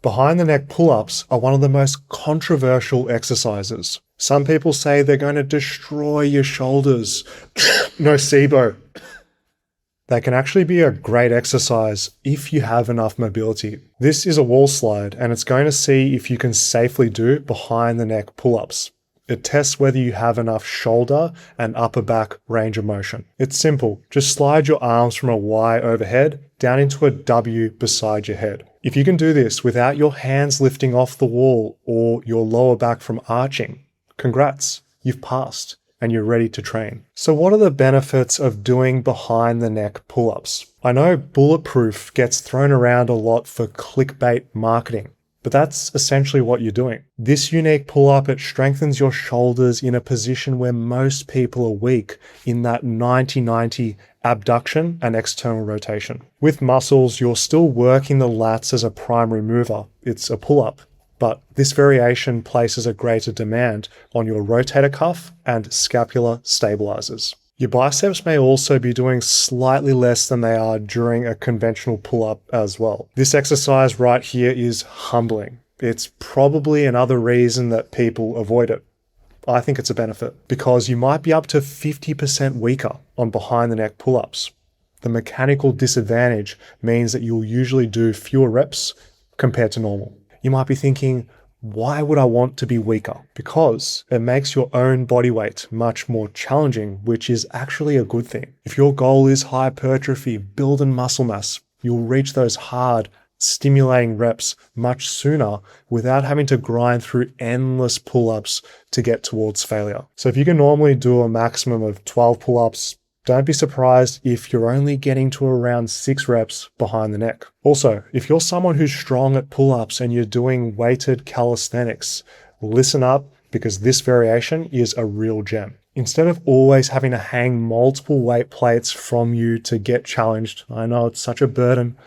Behind the neck pull-ups are one of the most controversial exercises. Some people say they're going to destroy your shoulders. Nocebo. They can actually be a great exercise if you have enough mobility. This is a wall slide and it's going to see if you can safely do behind the neck pull-ups. It tests whether you have enough shoulder and upper back range of motion. It's simple. Just slide your arms from a Y overhead down into a W beside your head. If you can do this without your hands lifting off the wall or your lower back from arching, congrats, you've passed and you're ready to train. So what are the benefits of doing behind the neck pull-ups? I know bulletproof gets thrown around a lot for clickbait marketing, but that's essentially what you're doing. This unique pull-up, it strengthens your shoulders in a position where most people are weak, in that 90-90 abduction and external rotation. With muscles, you're still working the lats as a primary mover. It's a pull-up. But this variation places a greater demand on your rotator cuff and scapular stabilizers. Your biceps may also be doing slightly less than they are during a conventional pull-up as well. This exercise right here is humbling. It's probably another reason that people avoid it. I think it's a benefit because you might be up to 50% weaker on behind the neck pull-ups. The mechanical disadvantage means that you'll usually do fewer reps compared to normal. You might be thinking, why would I want to be weaker? Because it makes your own body weight much more challenging, which is actually a good thing. If your goal is hypertrophy, building muscle mass, you'll reach those hard, stimulating reps much sooner without having to grind through endless pull-ups to get towards failure. So if you can normally do a maximum of 12 pull-ups, don't be surprised if you're only getting to around 6 reps behind the neck. Also, if you're someone who's strong at pull-ups and you're doing weighted calisthenics, listen up because this variation is a real gem. Instead of always having to hang multiple weight plates from you to get challenged, I know it's such a burden,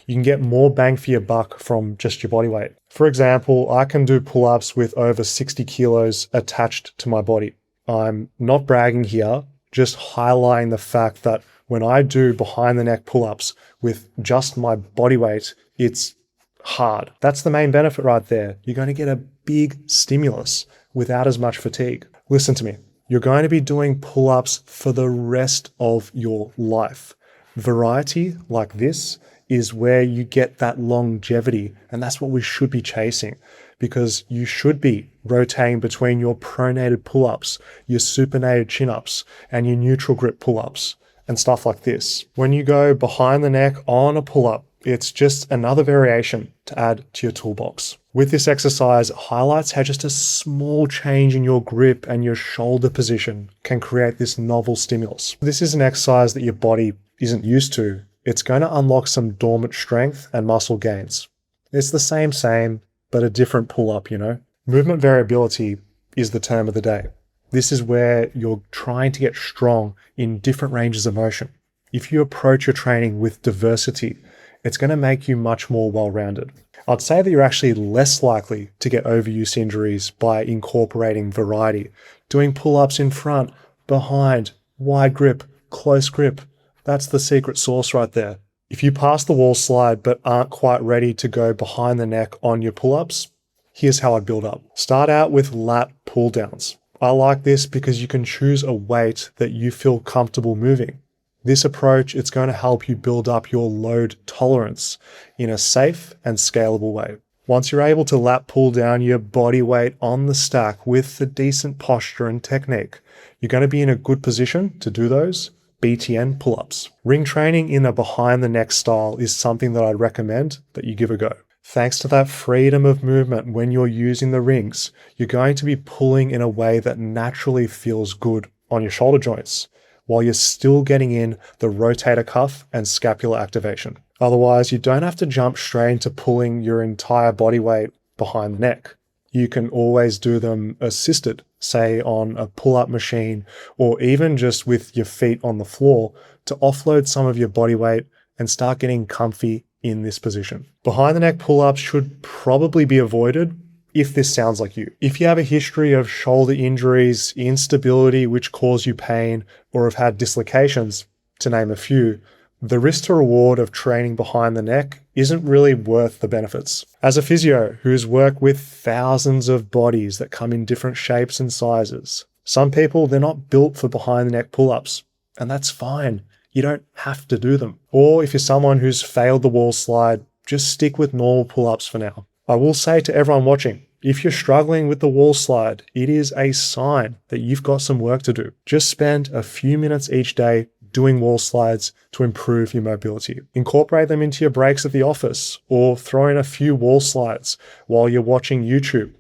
you can get more bang for your buck from just your body weight. For example, I can do pull-ups with over 60 kilos attached to my body. I'm not bragging here, just highlighting the fact that when I do behind the neck pull-ups with just my body weight, it's hard. That's the main benefit right there. You're going to get a big stimulus without as much fatigue. Listen to me. You're going to be doing pull-ups for the rest of your life. Variety like this is where you get that longevity, and that's what we should be chasing, because you should be rotating between your pronated pull-ups, your supinated chin-ups, and your neutral grip pull-ups, and stuff like this. When you go behind the neck on a pull-up, it's just another variation to add to your toolbox. With this exercise, it highlights how just a small change in your grip and your shoulder position can create this novel stimulus. This is an exercise that your body isn't used to. It's going to unlock some dormant strength and muscle gains. It's the same, but a different pull-up, you know? Movement variability is the term of the day. This is where you're trying to get strong in different ranges of motion. If you approach your training with diversity, it's going to make you much more well-rounded. I'd say that you're actually less likely to get overuse injuries by incorporating variety, doing pull-ups in front, behind, wide grip, close grip. That's the secret sauce right there. If you pass the wall slide but aren't quite ready to go behind the neck on your pull-ups, here's how I build up. Start out with lat pull downs. I like this because you can choose a weight that you feel comfortable moving. This approach, it's going to help you build up your load tolerance in a safe and scalable way. Once you're able to lat pull down your body weight on the stack with the decent posture and technique, you're going to be in a good position to do those BTN pull-ups. Ring training in a behind the neck style is something that I'd recommend that you give a go. Thanks to that freedom of movement when you're using the rings, you're going to be pulling in a way that naturally feels good on your shoulder joints, while you're still getting in the rotator cuff and scapular activation. Otherwise, you don't have to jump straight into pulling your entire body weight behind the neck. You can always do them assisted, say on a pull-up machine, or even just with your feet on the floor to offload some of your body weight and start getting comfy in this position. Behind the neck pull-ups should probably be avoided if this sounds like you. If you have a history of shoulder injuries, instability which cause you pain, or have had dislocations, to name a few, the risk to reward of training behind the neck isn't really worth the benefits. As a physio who's worked with thousands of bodies that come in different shapes and sizes, some people, they're not built for behind the neck pull-ups, and that's fine. You don't have to do them. Or if you're someone who's failed the wall slide, just stick with normal pull-ups for now. I will say to everyone watching, if you're struggling with the wall slide, it is a sign that you've got some work to do. Just spend a few minutes each day doing wall slides to improve your mobility. Incorporate them into your breaks at the office, or throw in a few wall slides while you're watching YouTube.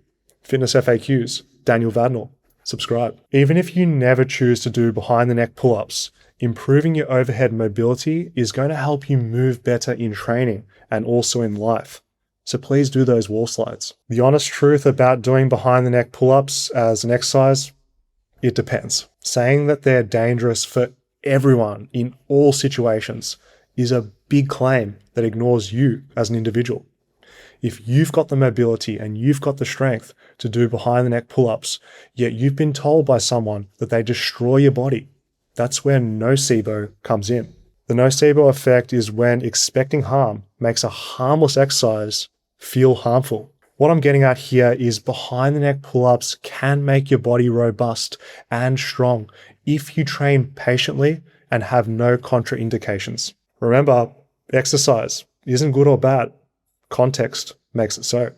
Fitness FAQs, Daniel Vadnal. Subscribe. Even if you never choose to do behind the neck pull-ups, improving your overhead mobility is going to help you move better in training and also in life. So please do those wall slides. The honest truth about doing behind the neck pull-ups as an exercise, it depends. Saying that they're dangerous for everyone in all situations is a big claim that ignores you as an individual. If you've got the mobility and you've got the strength to do behind the neck pull-ups, yet you've been told by someone that they destroy your body, that's where nocebo comes in. The nocebo effect is when expecting harm makes a harmless exercise feel harmful. What I'm getting at here is behind the neck pull-ups can make your body robust and strong if you train patiently and have no contraindications. Remember, exercise isn't good or bad. Context makes it so.